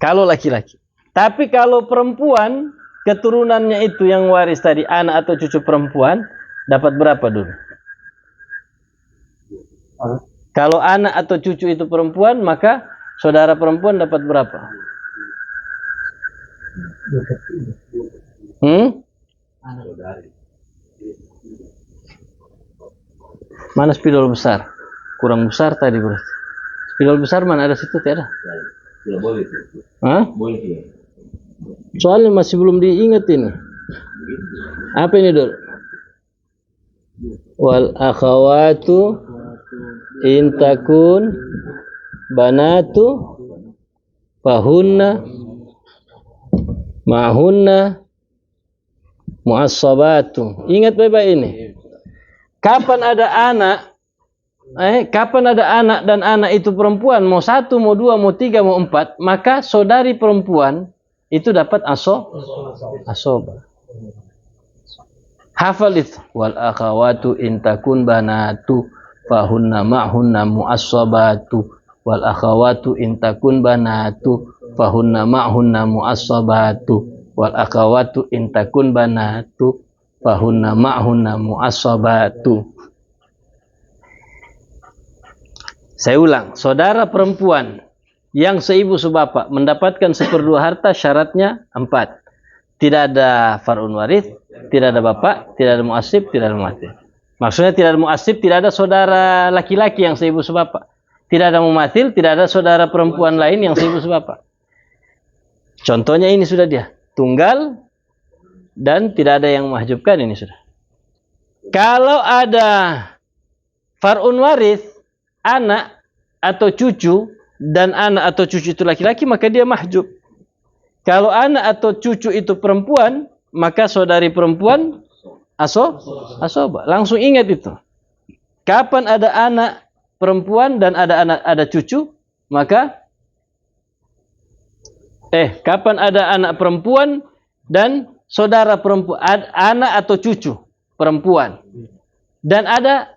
Kalau laki-laki. Tapi kalau perempuan, keturunannya itu yang waris tadi, anak atau cucu perempuan, dapat berapa dulu? Kalau anak atau cucu itu perempuan, maka saudara perempuan dapat berapa? Mana spidol besar? Kurang besar tadi berarti. Spidol besar mana ada situ? Tiada. Tidak boleh. Boleh. Soalnya masih belum diingat ini. Apa ini, Dul? Wal akhawatu in takun banatu fahunna ma'hunna mu'assabatu. Ingat baik-baik ini. Kapan ada anak dan anak itu perempuan, mau 1, mau 2, mau 3, mau 4, maka saudari perempuan itu dapat asobah. Hafal itu. Wal akhawatu in takun banatu fahunna ma'hunna mu'assabatu. Wal akhawatu in takun banatu fahunna ma'hunna mu'assabatu. Wal akhawatu in takun banatu fahunna ma'hunna mu'assabatu. Saya ulang, saudara perempuan yang seibu sebapa mendapatkan 1/2 harta, syaratnya 4. Tidak ada far'un waris, tidak ada bapak, tidak ada mu'assib, tidak ada mumathil. Maksudnya tidak ada mu'assib, tidak ada saudara laki-laki yang seibu sebapa. Tidak ada mumathil, tidak ada saudara perempuan lain yang seibu sebapa. Contohnya ini sudah dia, tunggal dan tidak ada yang memahjubkan, ini sudah. Kalau ada far'un waris, anak atau cucu, dan anak atau cucu itu laki-laki, maka dia mahjub. Kalau anak atau cucu itu perempuan, maka saudari perempuan asobah. Langsung ingat itu. Kapan ada anak perempuan dan ada cucu, maka kapan ada anak perempuan dan saudara perempuan, anak atau cucu perempuan, dan ada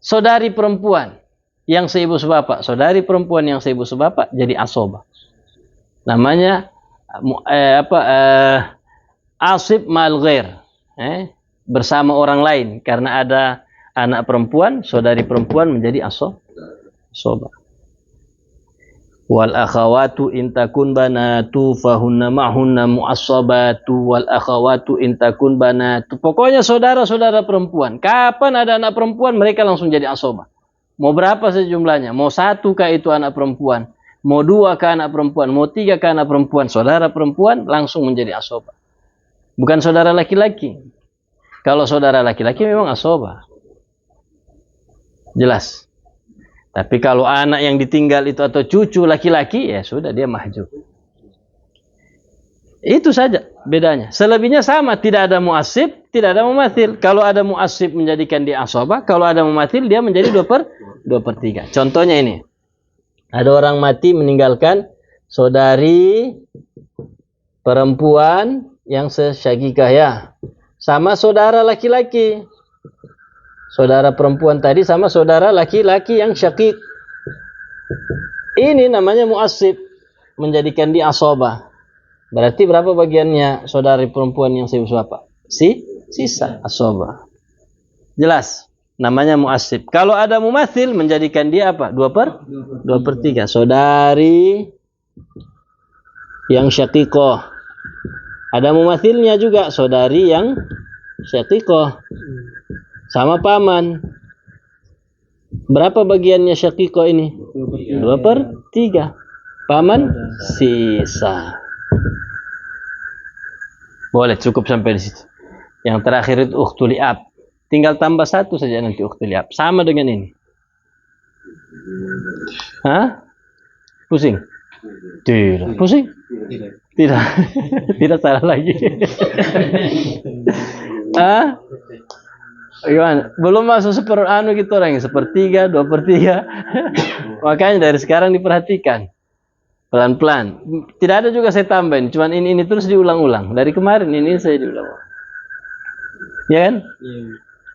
saudari perempuan yang seibu sebapa, saudari perempuan yang seibu sebapa jadi asobah. Namanya asib mal ghair, bersama orang lain, karena ada anak perempuan, saudari perempuan menjadi asobah. Wal akhawatu in takun banatu fahunna ma'hunna mu'assabatu. Wal akhawatu in takun banatu. Pokoknya saudara-saudara perempuan, kapan ada anak perempuan, mereka langsung jadi asobah. Mau berapa sejumlahnya? Mau 1 kah itu anak perempuan? Mau 2 kah anak perempuan? Mau 3 kah anak perempuan? Saudara perempuan langsung menjadi asobah. Bukan saudara laki-laki. Kalau saudara laki-laki memang asobah. Jelas. Tapi kalau anak yang ditinggal itu atau cucu laki-laki, ya sudah, dia mahjub. Itu saja bedanya. Selebihnya sama, tidak ada mu'assib, tidak ada mumathil. Kalau ada mu'assib menjadikan dia asobah, kalau ada mumathil dia menjadi 2/3. Contohnya ini. Ada orang mati meninggalkan saudari perempuan yang sesyakikah, ya. Sama saudara laki-laki. Saudara perempuan tadi sama saudara laki-laki yang syakik. Ini namanya mu'assib, menjadikan dia asobah. Berarti berapa bagiannya saudari perempuan yang seibu sebapa? Sisa asobah. Jelas? Namanya mu'assib. Kalau ada mumathil, menjadikan dia apa? 2/3. Saudari yang syakikoh. Ada mumathilnya juga, saudari yang syakikoh. Sama paman. Berapa bagiannya syakikoh ini? 2/3. Paman sisa. Boleh, cukup sampai di situ. Yang terakhir itu ukhtul li'ab. Tinggal tambah 1 saja nanti ukhtul li'ab. Sama dengan ini. Hah? Pusing? Tidak. Pusing? Tidak. Tidak salah lagi. Hah? Gimana? Belum masuk gitu orangnya, 1/3, 2/3. Makanya dari sekarang diperhatikan. Pelan-pelan. Tidak ada juga saya tambahin, cuman ini terus diulang-ulang. Dari kemarin ini saya diulang-ulang. Ya kan?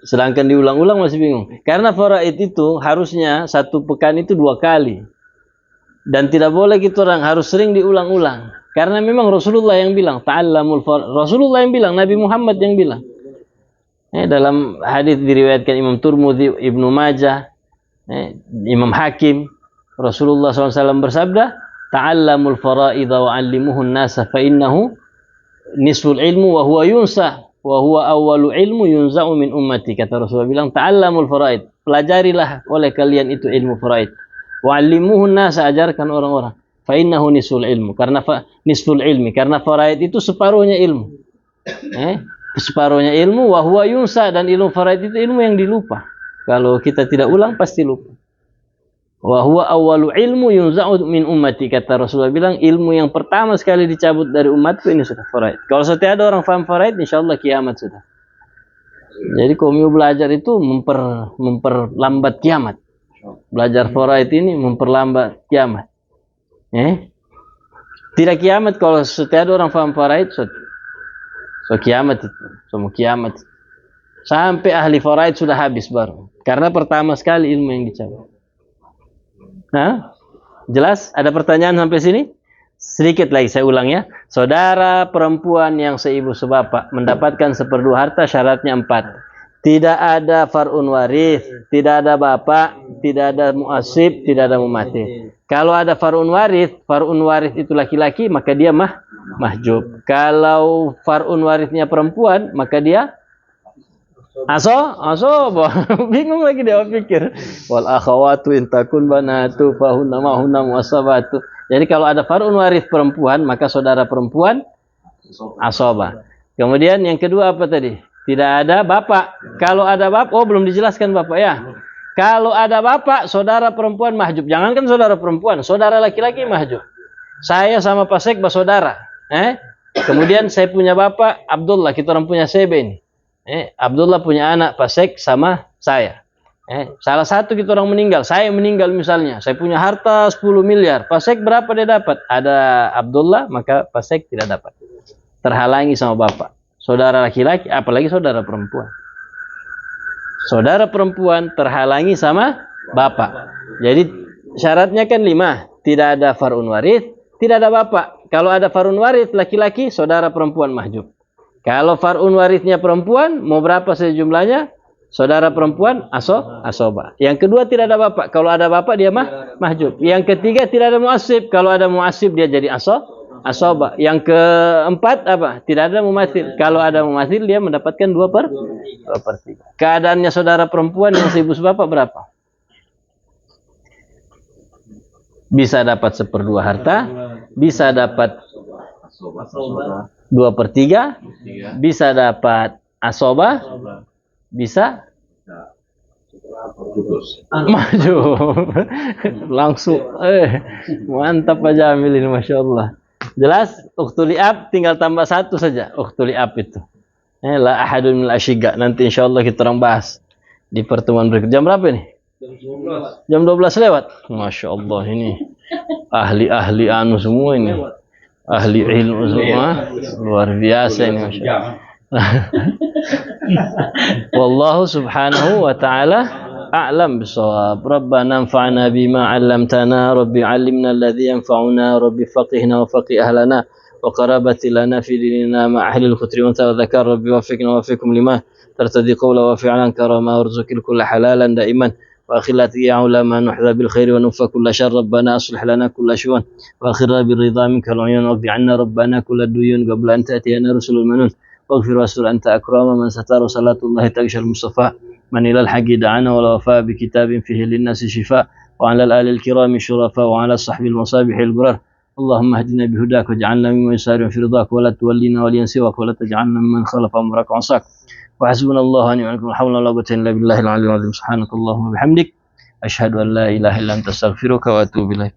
Sedangkan diulang-ulang masih bingung. Karena faraid itu harusnya satu pekan itu 2 kali. Dan tidak boleh gitu orang, harus sering diulang-ulang. Karena memang Rasulullah yang bilang, ta'allamul faraid. Rasulullah yang bilang, Nabi Muhammad yang bilang. Dalam hadis diriwayatkan Imam Turmudi, Ibnu Majah, Imam Hakim, Rasulullah SAW bersabda, ta'allamul faraid wa 'allimuhun nasa fa innahu nisful ilmu wa huwa yunsa wa huwa awwalu ilmu yunza'u min ummati. Kata Rasulullah bilang, ta'allamul faraid, pelajarilah oleh kalian itu ilmu faraid. Wa 'allimuhun nasa, ajarkan orang-orang. Fa innahu nisful ilmu, karena nisful ilmi, karena faraid itu separuhnya ilmu. Separuhnya ilmu, wa huwa yunsa, dan ilmu faraid itu ilmu yang dilupa. Kalau kita tidak ulang pasti lupa. Wa huwa awwalu ilmu yunza'u min ummati, kata Rasulullah bilang, ilmu yang pertama sekali dicabut dari umatku ini sudah faraid. Kalau sudah ada orang faham faraid, insyaallah kiamat sudah. Jadi kaum belajar itu memperlambat kiamat. Belajar faraid ini memperlambat kiamat. Tidak kiamat kalau sudah ada orang faham faraid, so kiamat itu, semua kiamat. Sampai ahli faraid sudah habis baru. Karena pertama sekali ilmu yang dicabut. Jelas? Ada pertanyaan sampai sini? Sedikit lagi saya ulang ya. Saudara perempuan yang seibu sebapak mendapatkan 1/2 harta, syaratnya 4. Tidak ada far'un waris, tidak ada bapak, tidak ada mu'asib, tidak ada mumathil. Kalau ada far'un waris itu laki-laki, maka dia mahjub. Kalau far'un warisnya perempuan, maka dia bingung lagi dia pikir. Wal akhawatu in takun banatu fahunna mahunna muasabatu. Jadi kalau ada far'un waris perempuan, maka saudara perempuan asobah. Kemudian yang kedua apa tadi? Tidak ada bapak. Kalau ada bapak, belum dijelaskan bapak ya. Kalau ada bapak, saudara perempuan mahjub. Jangankan saudara perempuan, saudara laki-laki mahjub. Saya sama Pak Sekba saudara. Kemudian saya punya bapak Abdullah, kita orang punya CB ini. Abdullah punya anak Pak Sek sama saya. Salah satu kita orang meninggal, saya meninggal misalnya, saya punya harta 10 miliar. Pak Sek berapa dia dapat? Ada Abdullah, maka Pak Sek tidak dapat. Terhalangi sama bapak. Saudara laki-laki, apalagi saudara perempuan. Saudara perempuan terhalangi sama bapak. Jadi syaratnya kan 5. Tidak ada far'un waris, tidak ada bapak. Kalau ada far'un waris laki-laki, saudara perempuan mahjub. Kalau far'un warisnya perempuan, mau berapa sejumlahnya? Saudara perempuan asobah. Yang kedua tidak ada bapak. Kalau ada bapak dia mahjub. Yang ketiga tidak ada muasib. Kalau ada muasib dia jadi asobah. Yang keempat apa? Tidak ada mumathil. Kalau ada mumathil dia mendapatkan 2/3. Keadaannya saudara perempuan yang seibu sebapak berapa? Bisa dapat 1/2 harta, bisa dapat 2/3, bisa dapat asobah, bisa maju langsung. Mantap aja Jamil ini, masya Allah. Jelas? Ukhtul li'ab tinggal tambah 1 saja. Ukhtul li'ab itu la ahadun minal asyiga. Nanti insya Allah kita orang bahas di pertemuan berikut. Jam berapa nih? Jam 12 lewat. Masya Allah, ini ahli-ahli anu semua ini. Ahli ilmu semua. Luar biasa ini, masya Allah. Wallahu subhanahu wa ta'ala a'lam bisawab. Rabbana anfa'na bima 'allamtana, rabbi 'allimna alladhi yanfa'una, rabbi faqihna wa faqih ahlana wa qarabati lana fi dinina ma ahli al-khutri wa dzakar, rabbi wafiqna wa wafiqkum lima tartadi qawla wa fi'lan karama warzuqil kulla halalan daiman wa akhilati ya ulama nuhza bil khairi wa nufa kulla syarr, rabbana aslih lana kulla syu'an wa akhirna bir ridha minka al-'uyun wa bi 'anna rabbana kulla duyun qabla an ta'tiyana rusulul manun واغفر واستر أنت أكرم من ستر صلاة الله تغشى المصطفى من إلى الحق دعانا ولا وفاء بكتاب فيه للناس شفاء وعلى الآل الكرام الشرفاء وعلى الصحب المصابيح البرار اللهم اهدنا بهداك واجعلنا ممن يسارع في رضاك ولا تولينا وليا سواك ولا تجعلنا ممن خالف أمرك وعصاك وحسبنا الله ونعم الوكيل ولا حول ولا قوة إلا بالله العلي العظيم سبحانك اللهم وبحمدك أشهد أن لا إله إلا أنت أستغفرك وأتوب إليك.